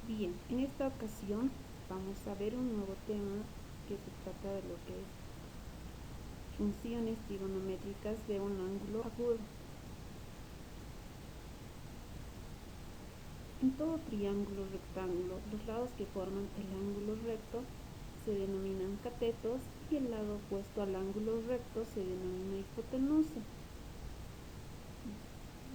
Bien, en esta ocasión vamos a ver un nuevo tema que se trata de lo que es funciones trigonométricas de un ángulo agudo. En todo triángulo rectángulo, los lados que forman el ángulo recto se denominan catetos y el lado opuesto al ángulo recto se denomina hipotenusa.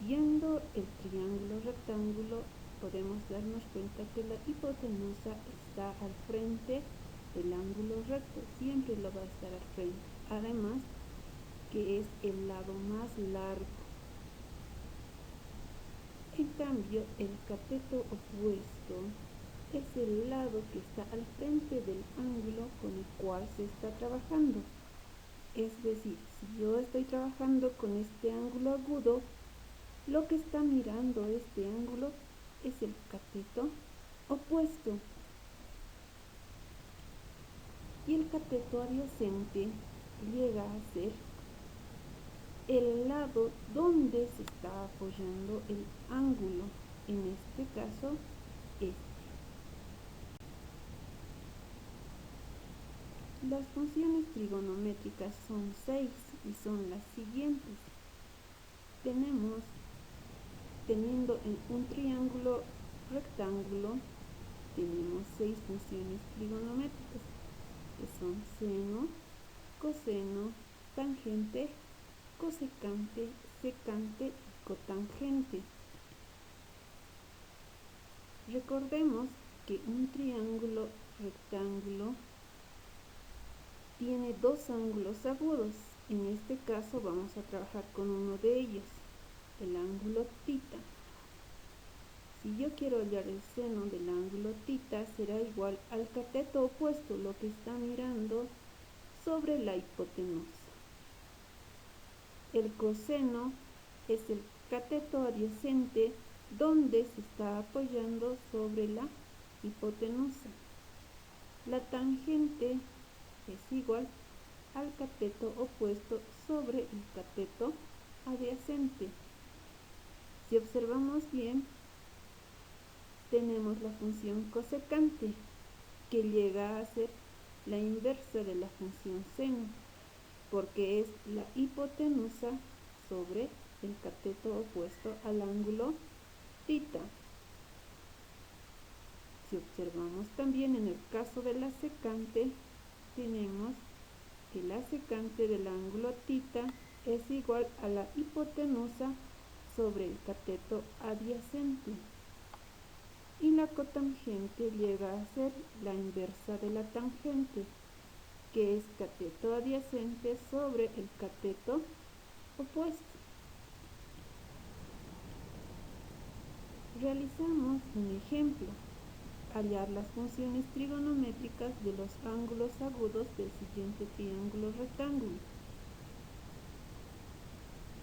Viendo el triángulo rectángulo, podemos darnos cuenta que la hipotenusa está al frente del ángulo recto, siempre lo va a estar al frente. Además, que es el lado más largo. En cambio, el cateto opuesto es el lado que está al frente del ángulo con el cual se está trabajando. Es decir, si yo estoy trabajando con este ángulo agudo, lo que está mirando este ángulo es el cateto opuesto. Y el cateto adyacente llega a ser el lado donde se está apoyando el ángulo, en este caso este. Las funciones trigonométricas son 6 y son las siguientes. Teniendo en un triángulo rectángulo, tenemos 6 funciones trigonométricas, que son seno, coseno, tangente, cosecante, secante y cotangente. Recordemos que un triángulo rectángulo tiene dos ángulos agudos. En este caso vamos a trabajar con uno de ellos, el ángulo tita. Si yo quiero hallar el seno del ángulo tita, será igual al cateto opuesto, lo que está mirando sobre la hipotenusa. El coseno es el cateto adyacente donde se está apoyando sobre la hipotenusa. La tangente es igual al cateto opuesto sobre el cateto adyacente. Si observamos bien, tenemos la función cosecante, que llega a ser la inversa de la función seno, porque es la hipotenusa sobre el cateto opuesto al ángulo tita. Si observamos también en el caso de la secante, tenemos que la secante del ángulo tita es igual a la hipotenusa sobre el cateto adyacente. Y la cotangente llega a ser la inversa de la tangente, que es cateto adyacente sobre el cateto opuesto. Realizamos un ejemplo: hallar las funciones trigonométricas de los ángulos agudos del siguiente triángulo rectángulo.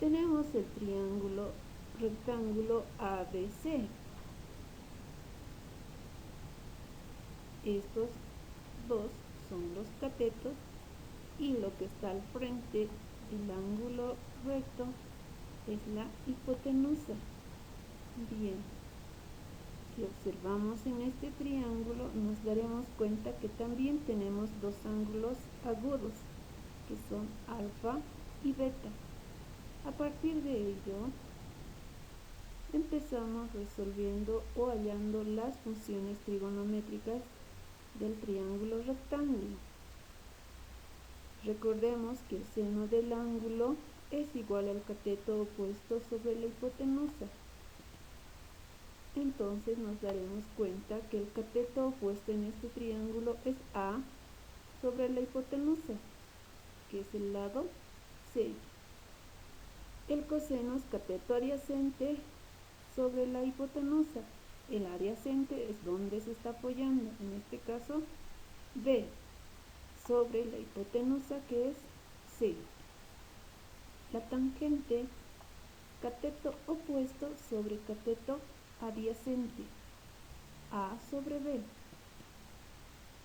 Tenemos el triángulo rectángulo ABC. Estos dos son los catetos y lo que está al frente del ángulo recto es la hipotenusa. Bien, si observamos en este triángulo nos daremos cuenta que también tenemos dos ángulos agudos, que son alfa y beta. A partir de ello, empezamos resolviendo o hallando las funciones trigonométricas del triángulo rectángulo. Recordemos que el seno del ángulo es igual al cateto opuesto sobre la hipotenusa. Entonces nos daremos cuenta que el cateto opuesto en este triángulo es A sobre la hipotenusa, que es el lado C. El coseno es cateto adyacente sobre la hipotenusa. El adyacente es donde se está apoyando, en este caso B, sobre la hipotenusa, que es C. La tangente, cateto opuesto sobre cateto adyacente, A sobre B.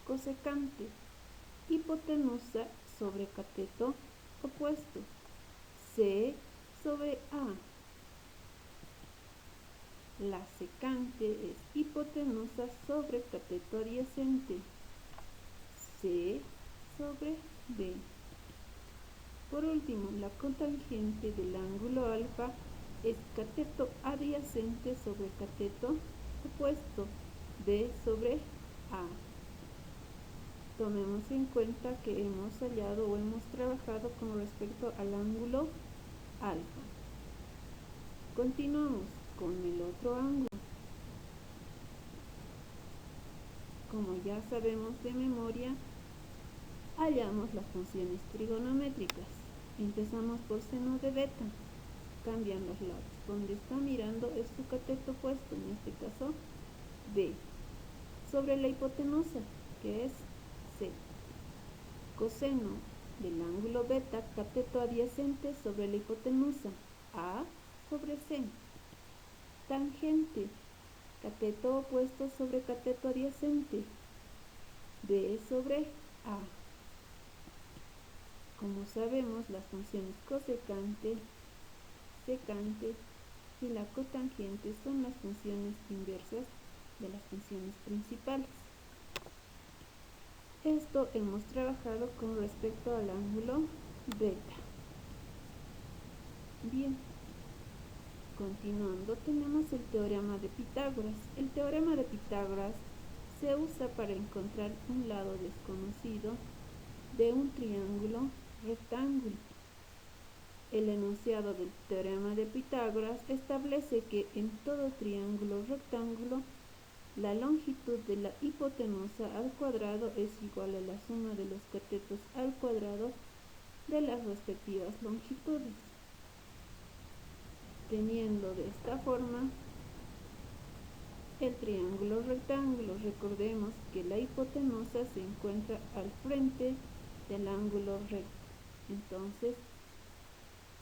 Cosecante, hipotenusa sobre cateto opuesto, C sobre A. La secante es hipotenusa sobre cateto adyacente, C sobre B. Por último, la cotangente del ángulo alfa es cateto adyacente sobre cateto opuesto, B sobre A. Tomemos en cuenta que hemos hallado o hemos trabajado con respecto al ángulo alfa. Continuamos con el otro ángulo. Como ya sabemos de memoria, hallamos las funciones trigonométricas. Empezamos por seno de beta. Cambian los lados. Donde está mirando es su cateto opuesto, en este caso B, sobre la hipotenusa, que es C. Coseno del ángulo beta, cateto adyacente sobre la hipotenusa, A sobre C. Tangente, cateto opuesto sobre cateto adyacente, B sobre A. Como sabemos, las funciones cosecante, secante y la cotangente son las funciones inversas de las funciones principales. Esto hemos trabajado con respecto al ángulo beta. Bien, continuando tenemos el teorema de Pitágoras. El teorema de Pitágoras se usa para encontrar un lado desconocido de un triángulo rectángulo. El enunciado del teorema de Pitágoras establece que en todo triángulo rectángulo la longitud de la hipotenusa al cuadrado es igual a la suma de los catetos al cuadrado de las respectivas longitudes. Teniendo de esta forma el triángulo rectángulo, recordemos que la hipotenusa se encuentra al frente del ángulo recto. Entonces,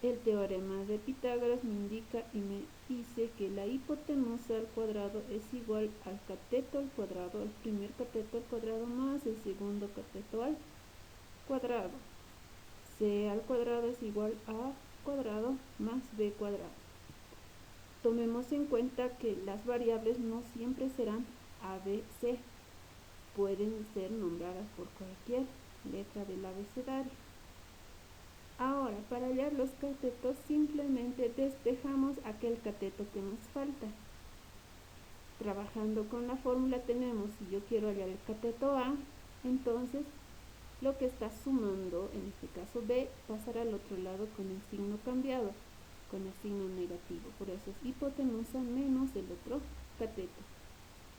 el teorema de Pitágoras me indica y me dice que la hipotenusa al cuadrado es igual al cateto al cuadrado, el primer cateto al cuadrado más el segundo cateto al cuadrado. C al cuadrado es igual a cuadrado más b cuadrado. Tomemos en cuenta que las variables no siempre serán a, b, c. Pueden ser nombradas por cualquier letra del abecedario. Ahora, para hallar los catetos, simplemente despejamos aquel cateto que nos falta. Trabajando con la fórmula tenemos, si yo quiero hallar el cateto A, entonces lo que está sumando, en este caso B, pasará al otro lado con el signo cambiado, con el signo negativo. Por eso es hipotenusa menos el otro cateto.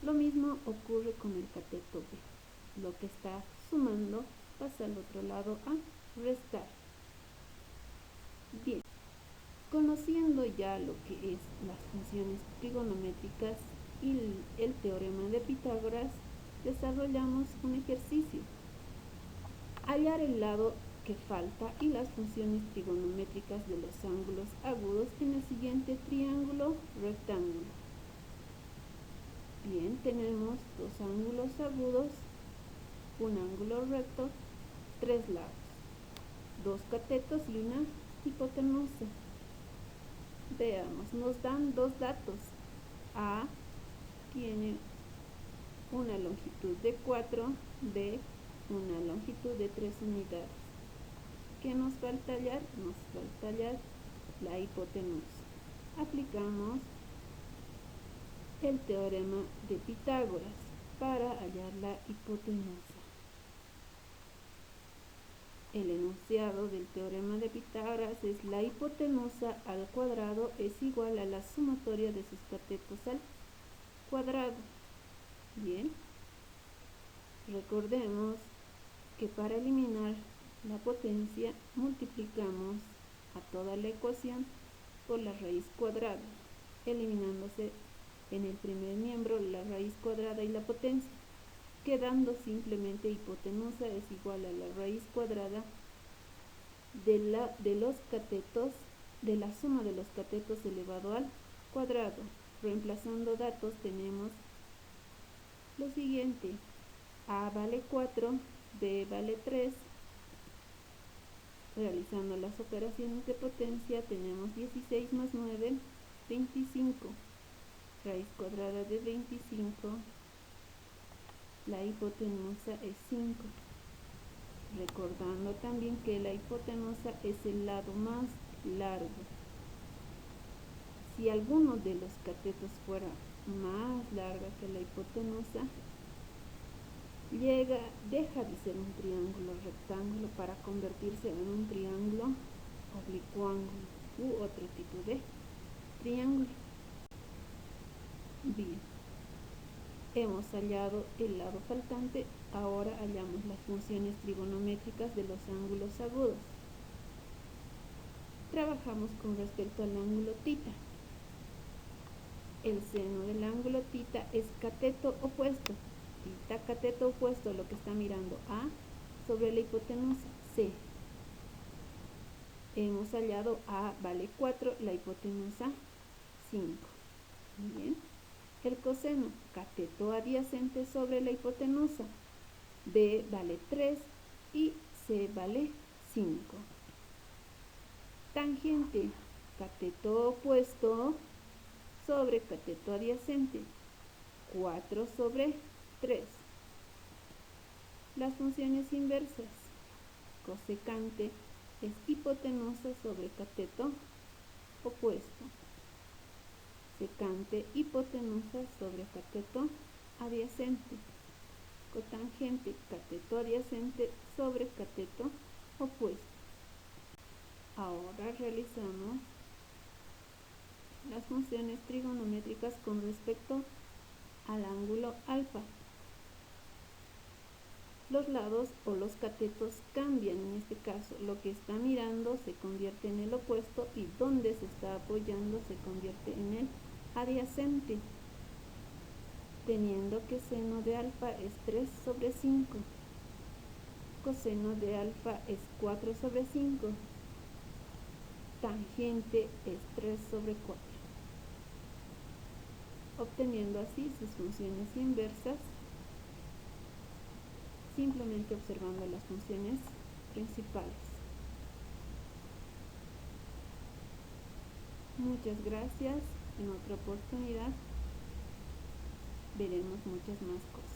Lo mismo ocurre con el cateto B. Lo que está sumando pasa al otro lado a restar. Bien, conociendo ya lo que es las funciones trigonométricas y el teorema de Pitágoras, desarrollamos un ejercicio. Hallar el lado que falta y las funciones trigonométricas de los ángulos agudos en el siguiente triángulo rectángulo. Bien, tenemos dos ángulos agudos, un ángulo recto, tres lados, dos catetos y una hipotenusa. Veamos, nos dan dos datos. A tiene una longitud de 4, B una longitud de 3 unidades. ¿Qué nos falta hallar? Nos falta hallar la hipotenusa. Aplicamos el teorema de Pitágoras para hallar la hipotenusa. El enunciado del teorema de Pitágoras es: la hipotenusa al cuadrado es igual a la sumatoria de sus catetos al cuadrado. Bien, recordemos que para eliminar la potencia multiplicamos a toda la ecuación por la raíz cuadrada, eliminándose en el primer miembro la raíz cuadrada y la potencia, quedando simplemente hipotenusa es igual a la raíz cuadrada de los catetos, de la suma de los catetos elevado al cuadrado. Reemplazando datos tenemos lo siguiente: A vale 4, B vale 3. Realizando las operaciones de potencia tenemos 16 más 9, 25. Raíz cuadrada de 25. La hipotenusa es 5. Recordando también que la hipotenusa es el lado más largo. Si alguno de los catetos fuera más larga que la hipotenusa, deja de ser un triángulo rectángulo para convertirse en un triángulo oblicuángulo u otro tipo de triángulo. Bien, hemos hallado el lado faltante, ahora hallamos las funciones trigonométricas de los ángulos agudos. Trabajamos con respecto al ángulo tita. El seno del ángulo tita es cateto opuesto. Tita, cateto opuesto, lo que está mirando A sobre la hipotenusa C. Hemos hallado A vale 4, la hipotenusa 5. Bien. El coseno, cateto adyacente sobre la hipotenusa. B vale 3 y C vale 5. Tangente, cateto opuesto sobre cateto adyacente, 4 sobre 3. Las funciones inversas, cosecante es hipotenusa sobre cateto opuesto, secante hipotenusa sobre cateto adyacente, cotangente cateto adyacente sobre cateto opuesto. Ahora realizamos las funciones trigonométricas con respecto al ángulo alfa. Los lados o los catetos cambian, en este caso lo que está mirando se convierte en el opuesto y donde se está apoyando se convierte en el adyacente, teniendo que seno de alfa es 3 sobre 5, coseno de alfa es 4 sobre 5, tangente es 3 sobre 4, obteniendo así sus funciones inversas, simplemente observando las funciones principales. Muchas gracias. En otra oportunidad veremos muchas más cosas.